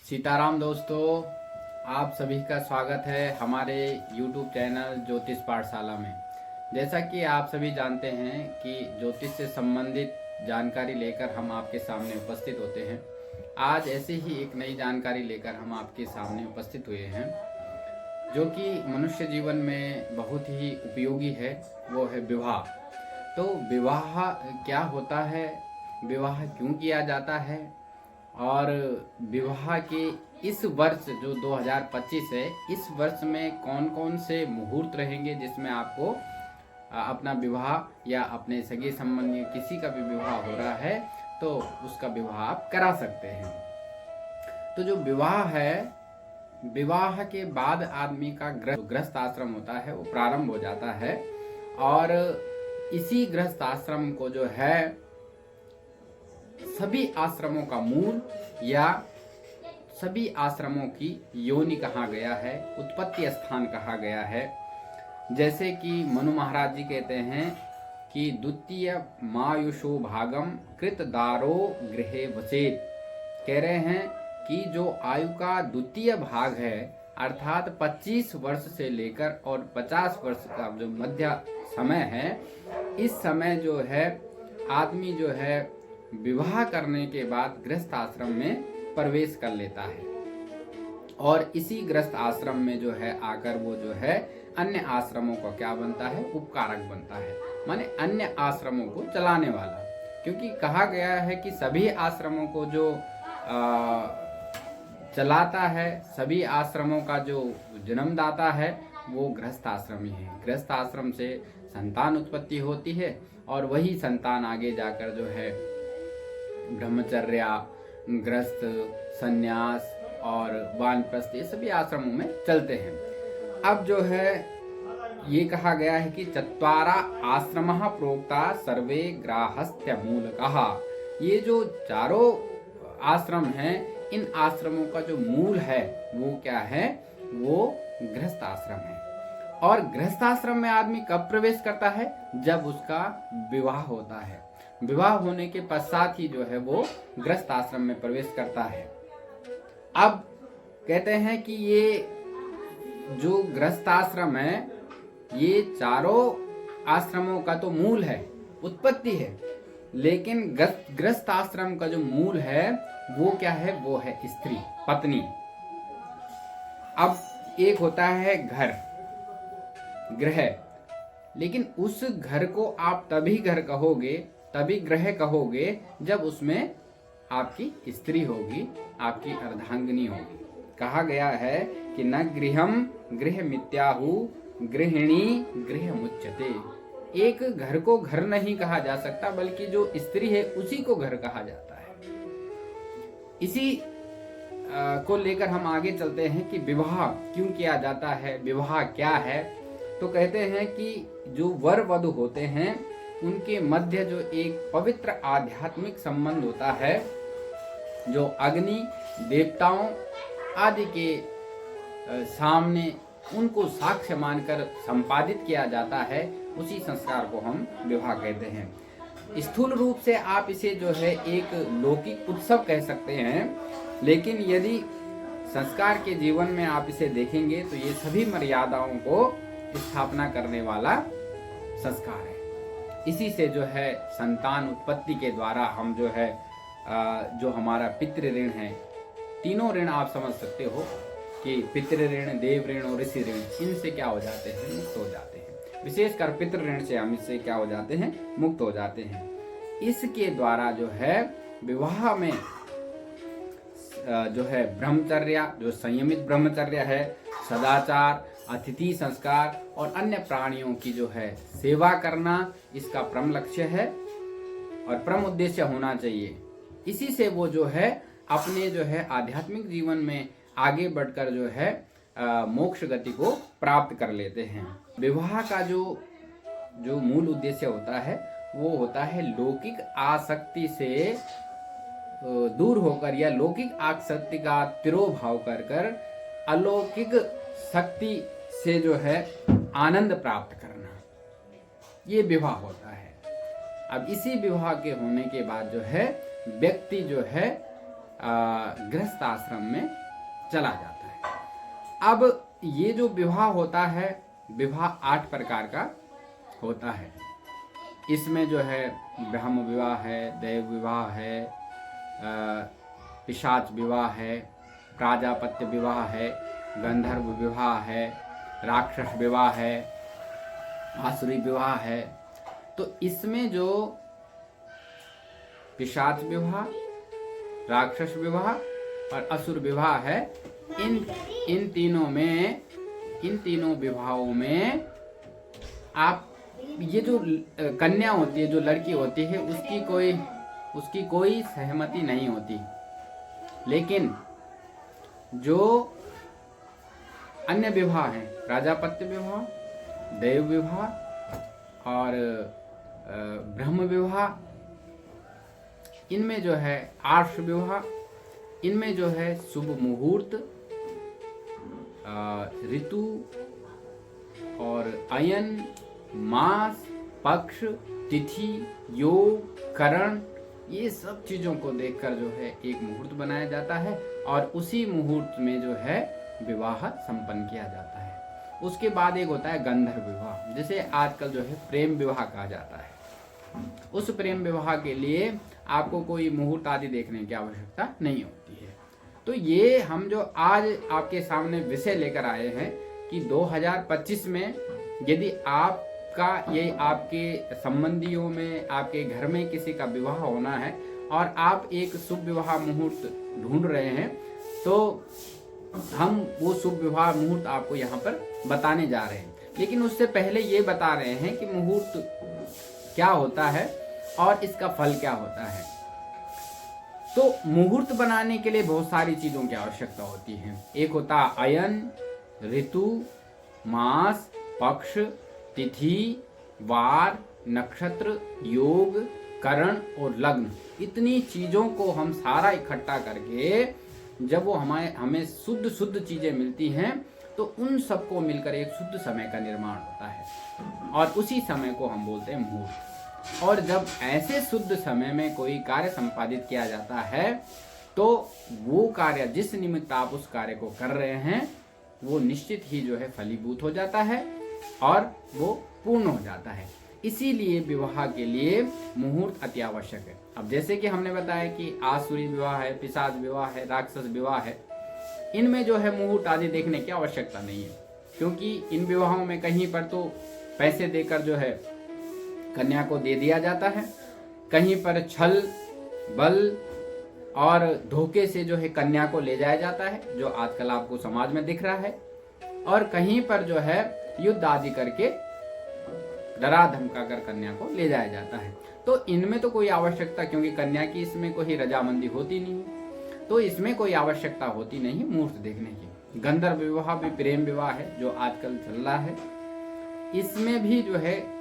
सीताराम दोस्तों, आप सभी का स्वागत है हमारे YouTube चैनल ज्योतिष पाठशाला में। जैसा कि आप सभी जानते हैं कि ज्योतिष से संबंधित जानकारी लेकर हम आपके सामने उपस्थित होते हैं। आज ऐसे ही एक नई जानकारी लेकर हम आपके सामने उपस्थित हुए हैं, जो कि मनुष्य जीवन में बहुत ही उपयोगी है। वो है विवाह। तो विवाह क्या होता है, विवाह क्यों किया जाता है, और विवाह के इस वर्ष जो 2025 है, इस वर्ष में कौन कौन से मुहूर्त रहेंगे जिसमें आपको अपना विवाह या अपने सगे संबंधी किसी का भी विवाह हो रहा है तो उसका विवाह आप करा सकते हैं। तो जो विवाह है, विवाह के बाद आदमी का गृहस्थ आश्रम होता है वो प्रारंभ हो जाता है, और इसी गृहस्थ आश्रम को जो है सभी आश्रमों का मूल या सभी आश्रमों की योनि कहा गया है, उत्पत्ति स्थान कहा गया है। जैसे कि मनु महाराज जी कहते हैं कि द्वितीय मायुषो भागम कृत दारो गृहे वसेत। कह रहे हैं कि जो आयु का द्वितीय भाग है, अर्थात 25 वर्ष से लेकर और 50 वर्ष का जो मध्य समय है, इस समय जो है आदमी जो है विवाह करने के बाद गृहस्थ आश्रम में प्रवेश कर लेता है, और इसी गृहस्थ आश्रम में जो है आकर वो जो है अन्य आश्रमों का क्या बनता है, उपकारक बनता है, माने अन्य आश्रमों को चलाने वाला। क्योंकि कहा गया है कि सभी आश्रमों को जो चलाता है, सभी आश्रमों का जो जन्मदाता है वो गृहस्थ आश्रम ही है। गृहस्थ आश्रम से संतान उत्पत्ति होती है, और वही संतान आगे जाकर जो है ब्रह्मचर्य, गृहस्थ, संन्यास और वानप्रस्थ, ये सभी आश्रमों में चलते हैं। अब जो है ये कहा गया है कि चत्वारा आश्रमः प्रोक्ता सर्वे ग्राहस्थ्य मूलकः। ये जो चारों आश्रम हैं, इन आश्रमों का जो मूल है वो क्या है, वो गृहस्थ आश्रम है। और गृहस्थ आश्रम में आदमी कब प्रवेश करता है, जब उसका विवाह होता है। विवाह होने के पश्चात ही जो है वो गृहस्थ आश्रम में प्रवेश करता है। अब कहते हैं कि ये जो गृहस्थ आश्रम है, ये चारों आश्रमों का तो मूल है, उत्पत्ति है, लेकिन गृहस्थ आश्रम का जो मूल है वो क्या है, वो है स्त्री, पत्नी। अब एक होता है घर, गृह, लेकिन उस घर को आप तभी घर कहोगे, तभी गृह कहोगे जब उसमें आपकी स्त्री होगी, आपकी अर्धांगिनी होगी। कहा गया है कि न गृहम गृह मित्याहु गृहिणी गृह मुच्यते। एक घर को घर नहीं कहा जा सकता, बल्कि जो स्त्री है उसी को घर कहा जाता है। इसी को लेकर हम आगे चलते हैं कि विवाह क्यों किया जाता है, विवाह क्या है। तो कहते हैं कि जो वर वधू होते हैं उनके मध्य जो एक पवित्र आध्यात्मिक संबंध होता है, जो अग्नि, देवताओं आदि के सामने उनको साक्ष्य मानकर संपादित किया जाता है, उसी संस्कार को हम विवाह कहते हैं। स्थूल रूप से आप इसे जो है एक लौकिक उत्सव कह सकते हैं, लेकिन यदि संस्कार के जीवन में आप इसे देखेंगे तो ये सभी मर्यादाओं को स्थापना करने वाला संस्कार है। इसी से जो है संतान उत्पत्ति के द्वारा हम जो है जो हमारा पितृ ऋण है, तीनों ऋण आप समझ सकते हो कि पितृ ऋण, देव ऋण और ऋषि ऋण, इनसे क्या हो जाते हैं, मुक्त हो जाते हैं। विशेषकर पितृ ऋण से हम इससे क्या हो जाते हैं, मुक्त हो जाते हैं। इसके द्वारा जो है विवाह में जो है ब्रह्मचर्य, जो संयमित ब्रह्मचर्य है, सदाचार, अतिथि संस्कार और अन्य प्राणियों की जो है सेवा करना, इसका परम लक्ष्य है और परम उद्देश्य होना चाहिए। इसी से वो जो है अपने जो है आध्यात्मिक जीवन में आगे बढ़कर जो है मोक्ष गति को प्राप्त कर लेते हैं। विवाह का जो मूल उद्देश्य होता है वो होता है लौकिक आसक्ति से दूर होकर, या लौकिक आसक्ति का तिरोभाव कर अलौकिक शक्ति से जो है आनंद प्राप्त करना, ये विवाह होता है। अब इसी विवाह के होने के बाद जो है व्यक्ति जो है गृहस्थ आश्रम में चला जाता है। अब ये जो विवाह होता है, विवाह 8 प्रकार का होता है। इसमें जो है ब्रह्म विवाह है, देव विवाह है, पिशाच विवाह है, प्राजापत्य विवाह है, गंधर्व विवाह है, राक्षस विवाह है, आसुरी विवाह है। तो इसमें जो पिशाच विवाह, राक्षस विवाह और असुर विवाह है, इन तीनों विवाहों में आप ये जो कन्या होती है, जो लड़की होती है, उसकी कोई सहमति नहीं होती। लेकिन जो अन्य विवाह हैं, प्राजापत्य विवाह, देव विवाह और ब्रह्म विवाह, इनमें जो है आर्ष विवाह, इनमें जो है शुभ मुहूर्त, ऋतु और अयन, मास, पक्ष, तिथि, योग, करण, ये सब चीजों को देखकर जो है एक मुहूर्त बनाया जाता है और उसी मुहूर्त में जो है विवाह संपन्न किया जाता है। उसके बाद एक होता है गंधर्व विवाह, जिसे आजकल जो है प्रेम विवाह कहा जाता है। उस प्रेम विवाह के लिए आपको कोई मुहूर्त आदि देखने की आवश्यकता नहीं होती है। तो ये हम जो आज आपके सामने विषय लेकर आए हैं कि 2025 में यदि ये आपके संबंधियों में, आपके घर में किसी का विवाह होना है और आप एक शुभ विवाह मुहूर्त ढूंढ रहे हैं, तो हम वो शुभ विवाह मुहूर्त आपको यहाँ पर बताने जा रहे हैं। लेकिन उससे पहले ये बता रहे हैं कि मुहूर्त क्या होता है और इसका फल क्या होता है। तो मुहूर्त बनाने के लिए बहुत सारी चीजों की आवश्यकता होती है। एक होता है अयन, ऋतु, मास, पक्ष, तिथि, वार, नक्षत्र, योग, करण और लग्न। इतनी चीजों को हम सारा इकट्ठा करके जब वो हमें शुद्ध चीजें मिलती हैं, तो उन सबको मिलकर एक शुद्ध समय का निर्माण होता है और उसी समय को हम बोलते हैं मुहूर्त। और जब ऐसे शुद्ध समय में कोई कार्य संपादित किया जाता है, तो वो कार्य जिस निमित्त आप उस कार्य को कर रहे हैं, वो निश्चित ही जो है फलीभूत हो जाता है और वो पूर्ण हो जाता है। इसीलिए विवाह के लिए मुहूर्त अति आवश्यक है। अब जैसे कि हमने बताया कि आसुरी विवाह है, पिशाच विवाह है, राक्षस विवाह है, इनमें जो है मुहूर्त आदि देखने की आवश्यकता नहीं है, क्योंकि इन विवाहों में कहीं पर तो पैसे देकर जो है कन्या को दे दिया जाता है, कहीं पर छल, बल और धोखे से जो है कन्या को ले जाया जाता है, जो आजकल आपको समाज में दिख रहा है, और कहीं पर जो है युद्ध आदि करके डरा धमका कर कन्या को ले जाया जाता है। तो इनमें तो कोई आवश्यकता, क्योंकि कन्या की इसमें कोई रजामंदी होती नहीं, तो इसमें कोई आवश्यकता होती नहीं मुहूर्त देखने की। गंधर्व विवाह भी प्रेम विवाह है जो आजकल चल रहा है, इसमें भी जो है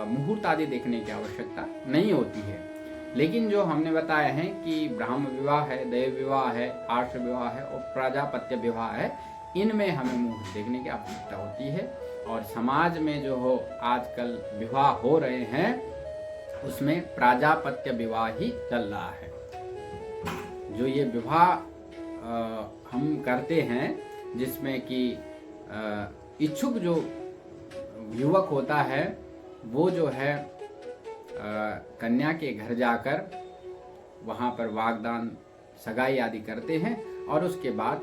मुहूर्त आदि देखने की आवश्यकता नहीं होती है। लेकिन जो हमने बताया है कि ब्राह्म विवाह है, देव विवाह है, आर्ष विवाह है और प्राजापत्य विवाह है, इनमें हमें मुहूर्त देखने की आवश्यकता होती है। और समाज में जो हो आजकल विवाह हो रहे हैं, उसमें प्राजापत्य विवाह ही चल रहा है। जो ये विवाह हम करते हैं, जिसमें कि इच्छुक जो युवक होता है, वो जो है कन्या के घर जाकर वहाँ पर वागदान, सगाई आदि करते हैं और उसके बाद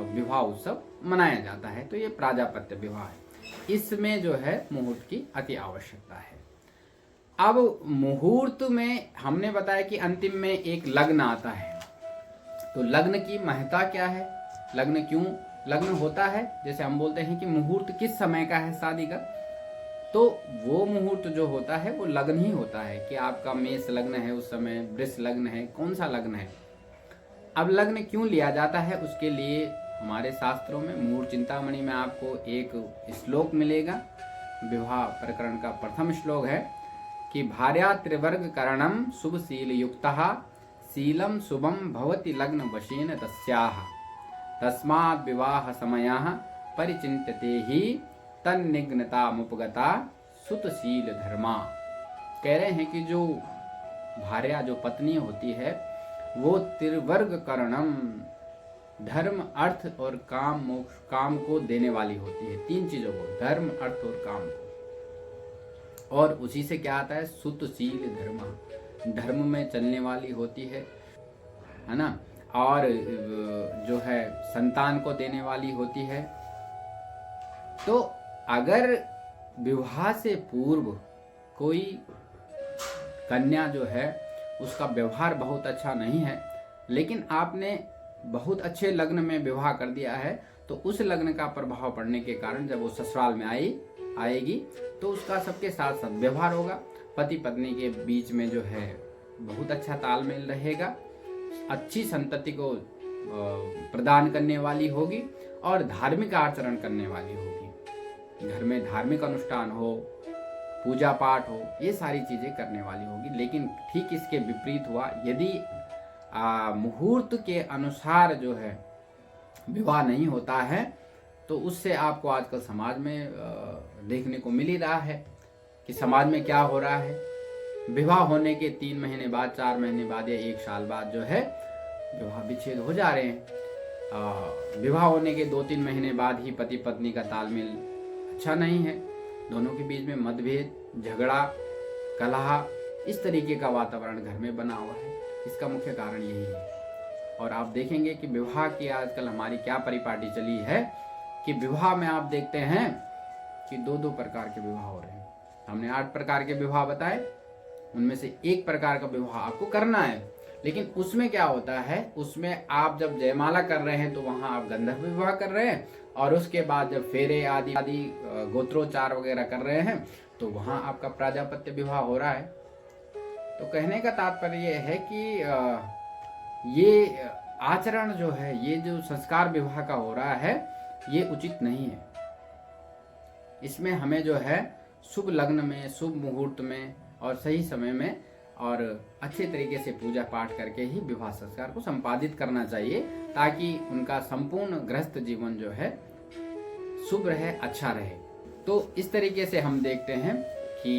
विवाह उत्सव मनाया जाता है। तो ये प्राजापत्य विवाह है, इसमें जो है मुहूर्त की अति आवश्यकता है। अब मुहूर्त में हमने बताया कि अंतिम में एक लग्न आता है। तो लग्न की महत्ता क्या है, लग्न क्यों लग्न होता है? जैसे हम बोलते हैं कि मुहूर्त किस समय का है शादी का, तो वो मुहूर्त जो होता है वो लग्न ही होता है कि आपका मेष लग्न है, उस समय वृष लग्न है, कौन सा लग्न है। अब लग्न क्यों लिया जाता है, उसके लिए हमारे शास्त्रों में मुहूर्त चिंतामणि में आपको एक श्लोक मिलेगा। विवाह प्रकरण का प्रथम श्लोक है कि भार्या त्रिवर्ग करणम शुभ शील युक्तः शीलम शुभम भवति लग्न वशेन तस्याः तस्मात् विवाह समयः परिचिन्त्यते हि तन्निघ्नता मुपगता सुतशील धर्मा। कह रहे हैं कि जो भार्या, जो पत्नी होती है, वो त्रिवर्ग करणम, धर्म अर्थ और काम मोक्ष, काम को देने वाली होती है। 3 चीजों को, धर्म अर्थ और काम को। और उसी से क्या आता है, सुतशील धर्म, धर्म में चलने वाली होती है ना। और जो है संतान को देने वाली होती है। तो अगर विवाह से पूर्व कोई कन्या जो है उसका व्यवहार बहुत अच्छा नहीं है, लेकिन आपने बहुत अच्छे लग्न में विवाह कर दिया है, तो उस लग्न का प्रभाव पड़ने के कारण जब वो ससुराल में आएगी तो उसका सबके साथ साथ व्यवहार होगा, पति पत्नी के बीच में जो है बहुत अच्छा तालमेल रहेगा, अच्छी संतति को प्रदान करने वाली होगी और धार्मिक आचरण करने वाली होगी। घर में धार्मिक अनुष्ठान हो, पूजा पाठ हो, ये सारी चीजें करने वाली होगी। लेकिन ठीक इसके विपरीत हुआ, यदि मुहूर्त के अनुसार जो है विवाह नहीं होता है, तो उससे आपको आजकल समाज में देखने को मिल ही रहा है कि समाज में क्या हो रहा है। विवाह होने के 3 महीने बाद, 4 महीने बाद या 1 साल बाद जो है विवाह विच्छेद हो जा रहे हैं। विवाह होने के 2-3 महीने बाद ही पति पत्नी का तालमेल अच्छा नहीं है, दोनों के बीच में मतभेद, झगड़ा, कलह, इस तरीके का वातावरण घर में बना हुआ है। इसका मुख्य कारण यही है। और आप देखेंगे कि विवाह की आजकल हमारी क्या परिपाटी चली है कि विवाह में आप देखते हैं कि 2-2 प्रकार के विवाह हो रहे हैं। हमने 8 प्रकार के विवाह बताए, उनमें से 1 प्रकार का विवाह आपको करना है। लेकिन उसमें क्या होता है, उसमें आप जब जयमाला कर रहे हैं तो वहां आप गंधर्व विवाह कर रहे हैं, और उसके बाद जब फेरे आदि गोत्रोच्चार वगैरह कर रहे हैं तो वहां आपका प्राजापत्य विवाह हो रहा है। तो कहने का तात्पर्य ये है कि ये आचरण जो है, ये जो संस्कार विवाह का हो रहा है, ये उचित नहीं है। इसमें हमें जो है शुभ लग्न में, शुभ मुहूर्त में और सही समय में और अच्छे तरीके से पूजा पाठ करके ही विवाह संस्कार को संपादित करना चाहिए, ताकि उनका संपूर्ण गृहस्थ जीवन जो है शुभ रहे, अच्छा रहे। तो इस तरीके से हम देखते हैं कि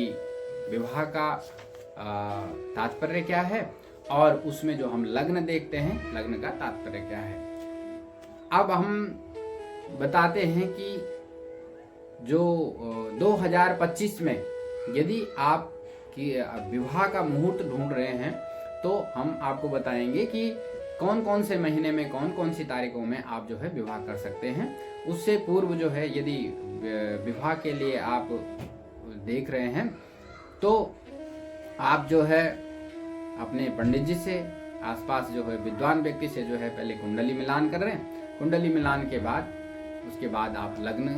विवाह का तात्पर्य क्या है और उसमें जो हम लग्न देखते हैं, लग्न का तात्पर्य क्या है। अब हम बताते हैं कि जो 2025 में यदि आप कि विवाह का मुहूर्त ढूंढ रहे हैं, तो हम आपको बताएंगे कि कौन कौन से महीने में, कौन कौन सी तारीखों में आप जो है विवाह कर सकते हैं। उससे पूर्व जो है यदि विवाह के लिए आप देख रहे हैं, तो आप जो है अपने पंडित जी से, आसपास जो है विद्वान व्यक्ति से जो है पहले कुंडली मिलान कर रहे हैं। कुंडली मिलान के बाद उसके बाद आप लग्न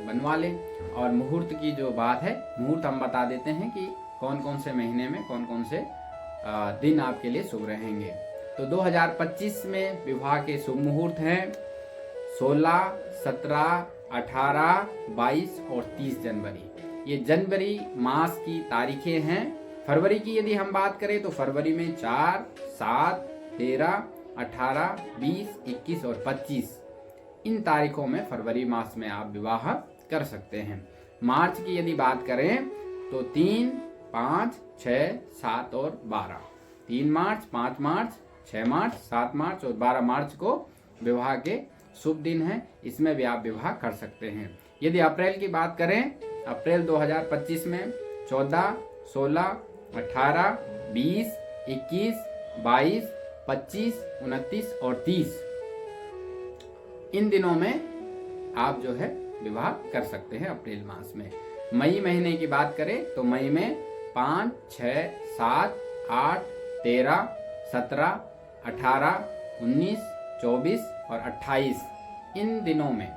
बनवा लें। और मुहूर्त की जो बात है, मुहूर्त हम बता देते हैं कि कौन कौन से महीने में कौन कौन से दिन आपके लिए शुभ रहेंगे। तो 2025 में विवाह के शुभ मुहूर्त हैं 16, 17, 18, 22 और 30 जनवरी। ये जनवरी मास की तारीखें हैं। फरवरी की यदि हम बात करें तो फरवरी में 4, 7, 13, 18, 20, 21 और 25, इन तारीखों में फरवरी मास में आप विवाह कर सकते हैं। मार्च की यदि बात करें तो 3, 5, 6, 7 और 12, 3 मार्च, 5 मार्च, 6 मार्च, 7 मार्च और 12 मार्च को विवाह के शुभ दिन हैं। इसमें भी आप विवाह कर सकते हैं। यदि अप्रैल की बात करें, अप्रैल 2025 में 14, 16, 18, 20, 21, 22, 25, 29 और 30, इन दिनों में आप जो है विवाह कर सकते हैं अप्रैल मास में। मई महीने की बात करें तो मई में 5, 6, 7, 8, 13, 17, 18, 19, 24 और 28, इन दिनों में,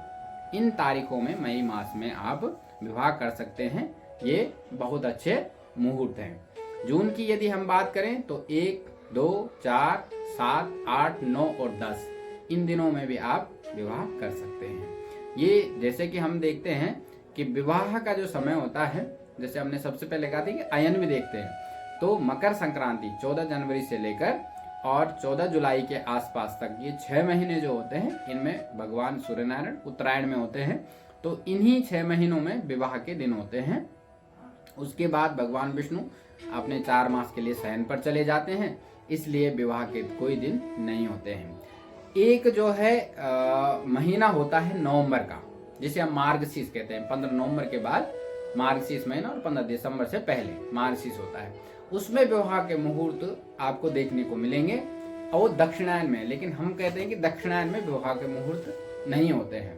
इन तारीखों में मई मास में आप विवाह कर सकते हैं। ये बहुत अच्छे मुहूर्त हैं। जून की यदि हम बात करें तो 1, 2, 4, 7, 8, 9 और 10, इन दिनों में भी आप विवाह कर सकते हैं। ये जैसे कि हम देखते हैं कि विवाह का जो समय होता है, जैसे हमने सबसे पहले कहा था कि अयन भी देखते हैं, तो मकर संक्रांति 14 जनवरी से लेकर और 14 जुलाई के आसपास तक, ये 6 महीने जो होते हैं, इनमें भगवान सूर्यनारायण उत्तरायण में होते हैं। तो इन्हीं 6 महीनों में विवाह के दिन होते हैं। उसके बाद भगवान विष्णु अपने 4 मास के लिए शयन पर चले जाते हैं। इसलिए विवाह के कोई दिन नहीं होते हैं। एक जो है महीना होता है नवंबर का, जिसे हम मार्गशीर्ष कहते हैं। 15 नवंबर के बाद मार्गशीर्ष महीना और 15 दिसंबर से पहले मार्गशीर्ष होता है। उसमें विवाह के मुहूर्त आपको देखने को मिलेंगे और दक्षिणायन में, लेकिन हम कहते हैं कि दक्षिणायन में विवाह के मुहूर्त नहीं होते हैं।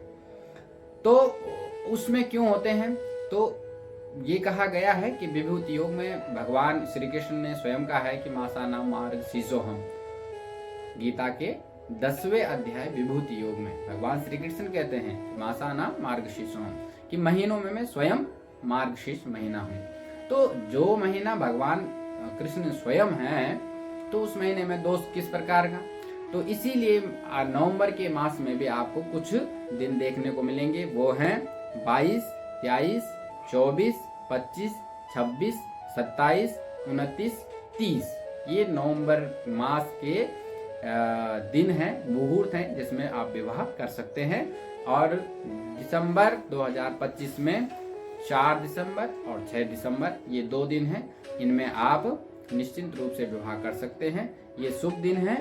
तो उसमें क्यों होते हैं? तो ये कहा गया है कि विभूति योग में भगवान श्री कृष्ण ने स्वयं कहा है कि मासाना मार्गशीर्षोऽहम्। गीता के 10वें अध्याय विभूति योग में भगवान श्री कृष्ण कहते हैं मासाना मार्गशीर्षोऽहम्, कि महीनों में मैं स्वयं मार्गशीर्ष महीना हूँ। तो जो महीना भगवान कृष्ण स्वयं है, तो उस महीने में दोष किस प्रकार का? तो इसीलिए नवंबर के मास में भी आपको कुछ दिन देखने को मिलेंगे। वो हैं 22, 23, 24, 25, 26, 27, 29, 30। ये नवंबर मास के दिन हैं, मुहूर्त हैं, जिसमें आप विवाह कर सकते हैं। और दिसंबर 2025 में 4 दिसंबर और 6 दिसंबर ये 2 दिन हैं। इनमें आप निश्चिंत रूप से विवाह कर सकते हैं। ये शुभ दिन है,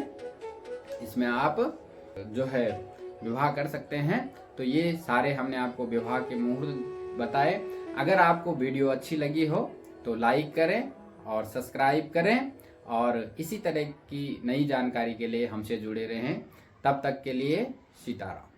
इसमें आप जो है विवाह कर सकते हैं। तो ये सारे हमने आपको विवाह के मुहूर्त बताए। अगर आपको वीडियो अच्छी लगी हो तो लाइक करें और सब्सक्राइब करें, और इसी तरह की नई जानकारी के लिए हमसे जुड़े रहें। तब तक के लिए सीताराम।